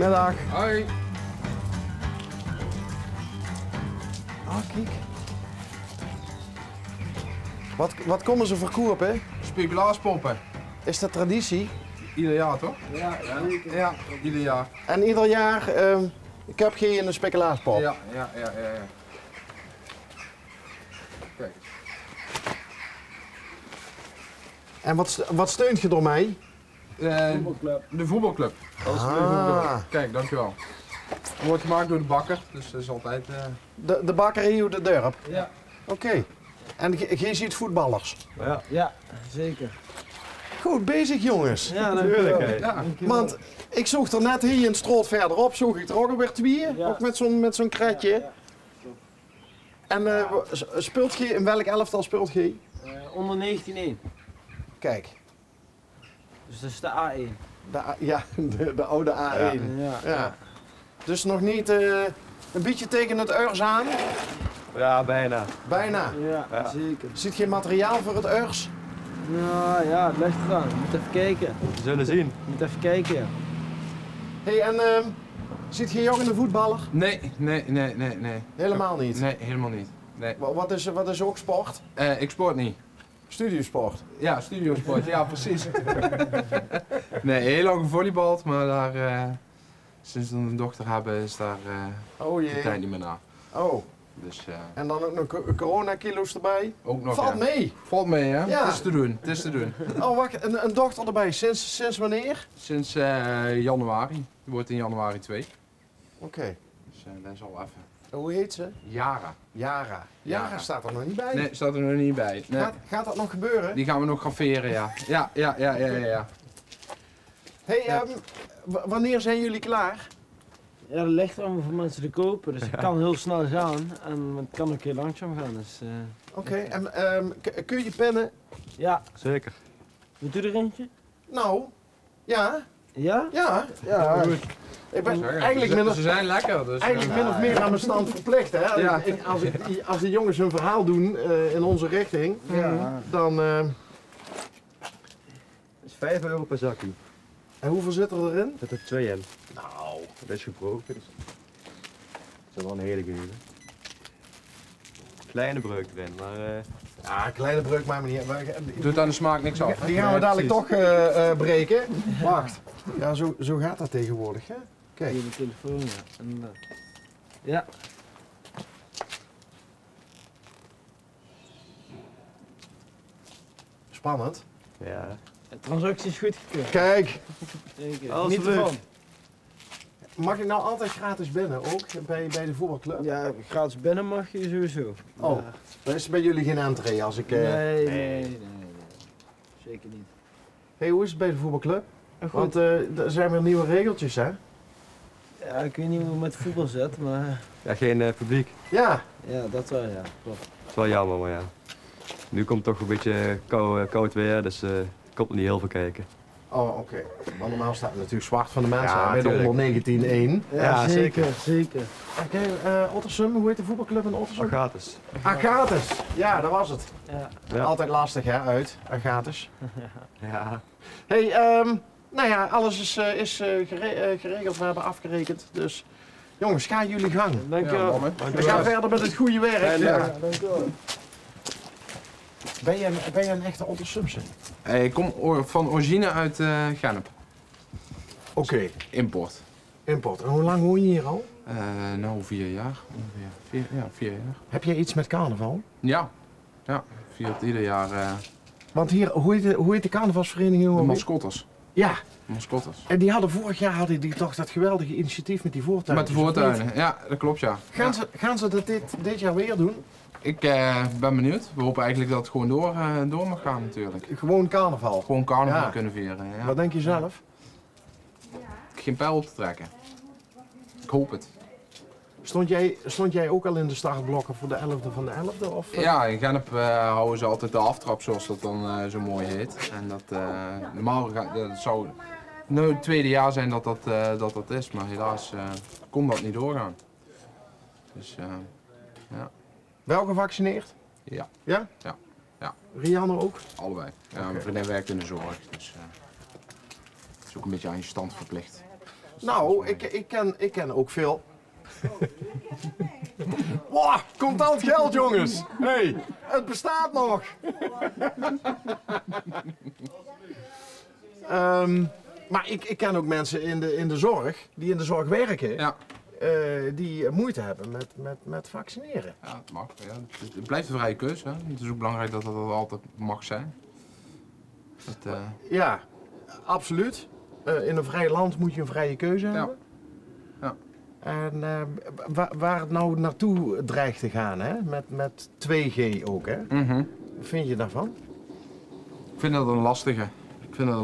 Middag. Hoi. Ah, kijk. Wat komen ze verkopen? Speculaaspompen. Is dat traditie? Ieder jaar toch? Ja, zeker. Ja, ieder jaar. En ieder jaar, ik heb geen speculaaspop. Ja. Kijk. En wat steunt je door mij? Voetbalclub. De voetbalclub. Dat is de voetbalclub. Kijk, dankjewel. Het wordt gemaakt door de bakker, dus dat is altijd... De bakker hier op de dorp? Ja. Oké. En je ziet voetballers? Ja, zeker. Goed bezig jongens. Ja, natuurlijk. Ja. Want ik zocht er net hier een stroot verderop, zocht ik er ook alweer twee, Ja. ook met zo'n kratje. Ja. En speelt je, in welk elftal speelt je? Onder 19-1. Kijk, Dus dat is de A1. de oude A1. Ja. Dus nog niet een beetje tegen het Urs aan? Ja, bijna. Bijna. Ja, zeker. Ziet geen materiaal voor het Urs? Nou ja, het ligt eraan. Je moet even kijken. We zullen zien. Je moet even kijken, ja. Hey, en ziet geen jongen een voetballer? Nee. Helemaal niet. Nee, helemaal niet. Nee. Wat is ook sport? Ik sport niet. Studiosport. Ja, studiosport, ja precies. Nee, heel lang gevolleybald, maar daar, sinds we een dochter hebben is daar Oh de jee. tijd niet meer na. Oh, Dus en dan ook nog coronakilo's erbij? ook nog. Valt ja. mee. Valt mee hè? Ja. Het is te doen, het is te doen. Oh, wacht, een dochter erbij. Sinds wanneer? Sinds januari. Die wordt in januari 2. Oké. Dus dat is al even. Hoe heet ze? Jara. Yara. Yara Yara. staat er nog niet bij. Nee, staat er nog niet bij. Nee. Gaat dat nog gebeuren? Die gaan we nog graveren, ja. Ja. Hey, Ja. wanneer zijn jullie klaar? Ja, dat ligt er allemaal voor mensen te kopen. Dus het kan heel snel gaan. En het kan ook heel langzaam gaan. Dus, Oké, en kun je pennen? ja, Zeker. doet u er eentje? Nou, ja. Ja? Ja. Ja. Ik ben Zeg, eigenlijk min ze zijn lekker. Dus, of meer aan mijn stand verplicht. Hè? Ja. Als de jongens hun verhaal doen in onze richting, Ja. dan... Dat is €5 per zakje. en hoeveel zit er erin? Er zit er 2 in. Nou, Dat is gebroken. Dus dat is wel een hele goede. Kleine breuk erin, maar ja, een kleine breuk maakt me niet uit. doet aan de smaak niks af. Die gaan we dadelijk toch breken. Wacht. Ja, zo gaat dat tegenwoordig. Hè? Kijk. Hier de telefoon, ja. Inderdaad. Ja. Spannend. ja. De transactie is goed gekeurd. Kijk, Zeker. Als Niet het lukt. ervan. mag ik nou altijd gratis binnen ook bij de voetbalclub? Ja, gratis binnen mag je sowieso. Oh. Maar- Dan is bij jullie geen entree als ik... nee. Zeker niet. Hey, hoe is het bij de voetbalclub? Goed. Want er zijn weer nieuwe regeltjes, hè? Ja, ik weet niet hoe het met voetbal zit, maar Ja, geen publiek. Ja. ja, dat wel, ja. Klopt. Dat is wel jammer, maar ja. Nu komt toch een beetje koud weer, dus komt er niet heel veel kijken. Oh, oké. Want normaal staat het natuurlijk zwart van de mensen Ja, hè, bij de tuurlijk. onder 19-1. Ja, zeker, zeker. Oké, Ottersum, hoe heet de voetbalclub in Ottersum? Agathis. Agathis. Ja, dat was het. Ja. Ja. Altijd lastig, hè, uit. Agathis. Ja. Hey, nou ja, alles is geregeld. We hebben afgerekend. Dus, jongens, ga jullie gang. Dankjewel. We gaan verder met het goede werk. Ja, dankjewel. Ben je een echte Ottersumse? Ik kom van origine uit Gennep. Oké. Import. Import. En hoe lang woon je hier al? Nou, 4 jaar ongeveer. 4 jaar. Heb jij iets met carnaval? Ja, viert ieder jaar Want hier, hoe heet de carnavalsvereniging? de alweer? mascottes. Ja, Mascottes. en die hadden vorig jaar die toch dat geweldige initiatief met die voortuinen. Met de voortuinen, ja, dat klopt ja. Gaan ze dat dit jaar weer doen? Ik ben benieuwd. We hopen eigenlijk dat het gewoon door mag gaan natuurlijk. Gewoon carnaval. Gewoon carnaval Ja. kunnen vieren. Ja. Wat denk je zelf? Geen pijl op te trekken. Ik hoop het. Stond jij ook al in de startblokken voor de 11e van de 11e? Of, Ja, in Gennep houden ze altijd de aftrap zoals dat dan zo mooi heet. En dat normaal dat zou nou het tweede jaar zijn dat is, maar helaas kon dat niet doorgaan. Dus Wel gevaccineerd? ja, Ja? Ja. Ja. Rianne ook? allebei. Ja, Oké. Mijn vriendin werkt in de zorg, dus het is ook een beetje aan je stand verplicht. Nou, ik ken ook veel. Wow, komt al het geld, jongens. Hey, het bestaat nog. Maar ik ken ook mensen in de zorg, die in de zorg werken, Ja. die moeite hebben met vaccineren. Ja, het mag. Ja. Het blijft een vrije keuze. Hè. Het is ook belangrijk dat dat altijd mag zijn. Dat, Ja, absoluut. In een vrij land moet je een vrije keuze hebben. Ja. En waar het nou naartoe dreigt te gaan, hè? Met 2G ook, hè? Wat vind je daarvan? Ik vind dat een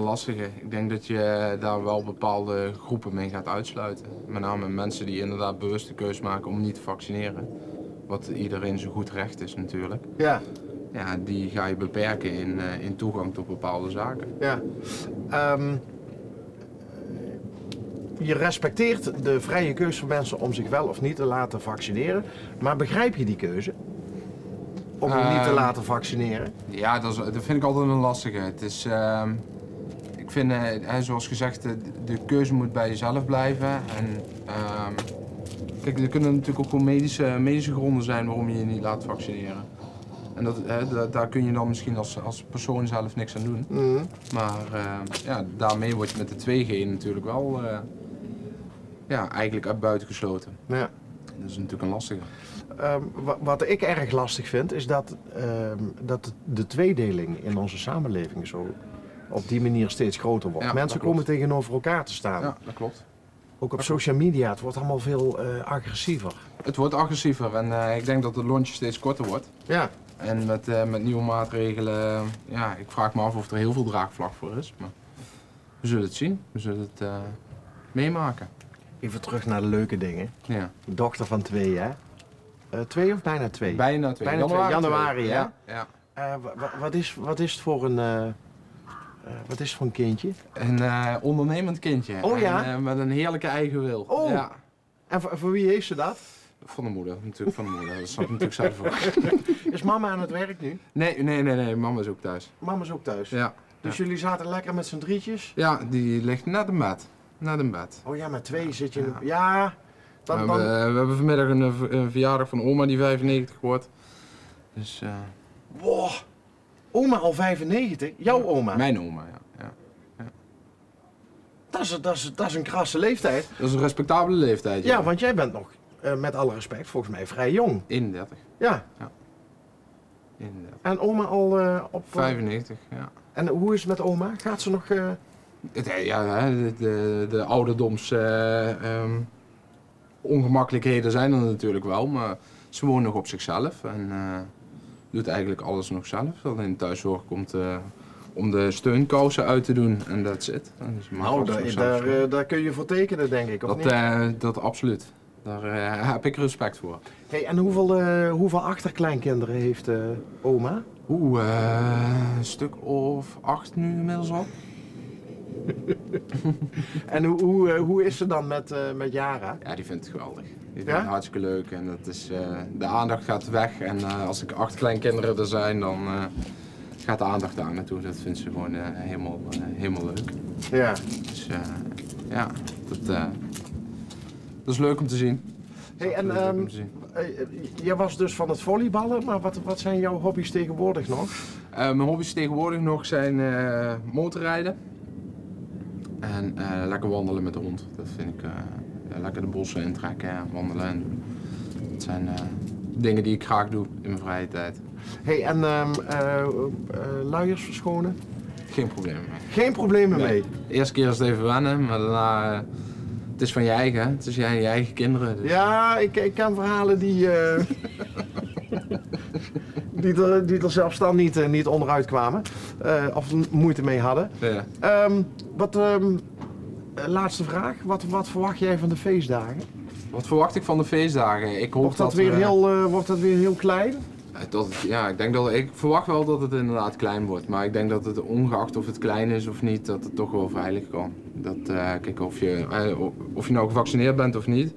lastige. Ik denk dat je daar wel bepaalde groepen mee gaat uitsluiten. Met name mensen die inderdaad bewust de keuze maken om niet te vaccineren. Wat iedereen zo goed recht is natuurlijk. Ja. Ja, die ga je beperken in toegang tot bepaalde zaken. Ja. Je respecteert de vrije keuze van mensen om zich wel of niet te laten vaccineren. Maar begrijp je die keuze? Om je niet te laten vaccineren? Ja, dat vind ik altijd een lastige. Het is, ik vind, zoals gezegd, de keuze moet bij jezelf blijven. En, kijk, er kunnen natuurlijk ook gewoon medische gronden zijn waarom je je niet laat vaccineren. En daar kun je dan misschien als persoon zelf niks aan doen. Maar ja, daarmee word je met de 2G natuurlijk wel eigenlijk uit buiten gesloten. Ja. Dat is natuurlijk een lastige. Wat ik erg lastig vind, is dat de tweedeling in onze samenleving zo op die manier steeds groter wordt. Ja, Mensen dat klopt. komen tegenover elkaar te staan. Ja, dat klopt. Ook op social media, het wordt allemaal veel agressiever. Het wordt agressiever en ik denk dat het lontje steeds korter wordt. Ja. En met nieuwe maatregelen, ja, ik vraag me af of er heel veel draagvlak voor is. Maar we zullen het zien, we zullen het meemaken. Even terug naar de leuke dingen. Ja. Dochter van 2, hè? 2 of bijna 2? Bijna 2. Bijna 2. Januari, hè? Ja. Wat is het voor een kindje? Een ondernemend kindje. Oh ja? En, met een heerlijke eigen wil. Oh. Ja. En voor wie heeft ze dat? Van de moeder, natuurlijk van de moeder. Dat snap ik natuurlijk zelf ook. Is mama aan het werk nu? Nee, mama is ook thuis. Mama is ook thuis. Ja. Dus jullie zaten lekker met z'n drietjes? Ja, die ligt net in bed. Net in bed. Oh ja, met 2 zit je in... Ja, We hebben vanmiddag een verjaardag van oma die 95 wordt. Dus, Wow. Oma al 95? Jouw oma? Mijn oma, ja. Dat is een krasse leeftijd. Dat is een respectabele leeftijd. Ja, want jij bent nog, met alle respect, volgens mij vrij jong. 31. Ja. 31. En oma al op... 95, ja. En hoe is het met oma? Gaat ze nog... Ja, de ouderdoms ongemakkelijkheden zijn er natuurlijk wel, maar ze woont nog op zichzelf en doet eigenlijk alles nog zelf. Alleen de thuiszorg komt om de steunkousen uit te doen en that's it. Dus daar kun je voor tekenen, denk ik, of niet? Dat absoluut. Daar heb ik respect voor. Hey, en hoeveel achterkleinkinderen heeft oma? Een stuk of 8 nu inmiddels al. En hoe is ze dan met Yara? Ja, die vindt het geweldig. Die vindt Ja? het hartstikke leuk en dat is, de aandacht gaat weg en als ik 8 kleinkinderen er zijn, dan gaat de aandacht daar naartoe. Dat vindt ze gewoon helemaal leuk. Ja. Dus ja, dat is leuk om te zien. Hey, en jij was dus van het volleyballen, maar wat zijn jouw hobby's tegenwoordig nog? Mijn hobby's tegenwoordig nog zijn motorrijden en lekker wandelen met de hond. Dat vind ik lekker de bossen intrekken, wandelen en doen. Dat zijn dingen die ik graag doe in mijn vrije tijd. Hey, en luiers verschonen? Geen probleem mee. Geen problemen Nee. mee? De eerste keer is het even wennen, maar daarna, het is van je eigen, hè? Het is je eigen kinderen. Dus. Ja, ik ken verhalen die er zelfs dan niet onderuit kwamen. Of moeite mee hadden. Ja. Laatste vraag. Wat verwacht jij van de feestdagen? Wat verwacht ik van de feestdagen? Ik hoop Wordt dat weer heel klein? Ik verwacht wel dat het inderdaad klein wordt, maar ik denk dat het ongeacht of het klein is of niet, dat het toch wel veilig kan. Kijk, of je nou gevaccineerd bent of niet.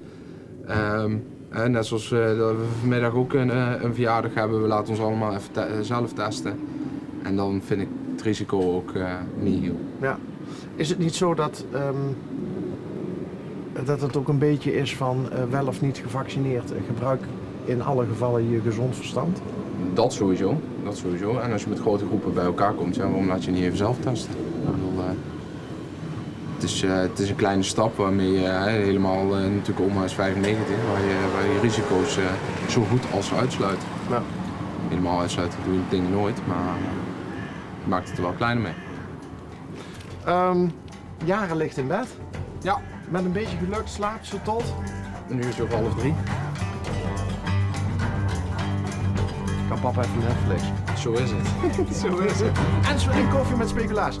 Net zoals dat we vanmiddag ook een verjaardag hebben, we laten ons allemaal even zelf testen. En dan vind ik het risico ook niet heel. Ja. Is het niet zo dat dat het ook een beetje is van wel of niet gevaccineerd. Gebruik in alle gevallen je gezond verstand. Dat sowieso, dat sowieso. En als je met grote groepen bij elkaar komt, ja, waarom laat je niet even zelf testen? Ik bedoel, het is een kleine stap waarmee je helemaal natuurlijk om is 95, waar je risico's zo goed als uitsluit. Ja. Helemaal uitsluiten doe je dingen nooit, maar je maakt het er wel kleiner mee. Jaren ligt in bed. Ja. Met een beetje geluk slaapt ze tot. Nu is het ook 2:30. Kan papa even Netflix. Zo is het. Zo is het. En zo in koffie met speculaas.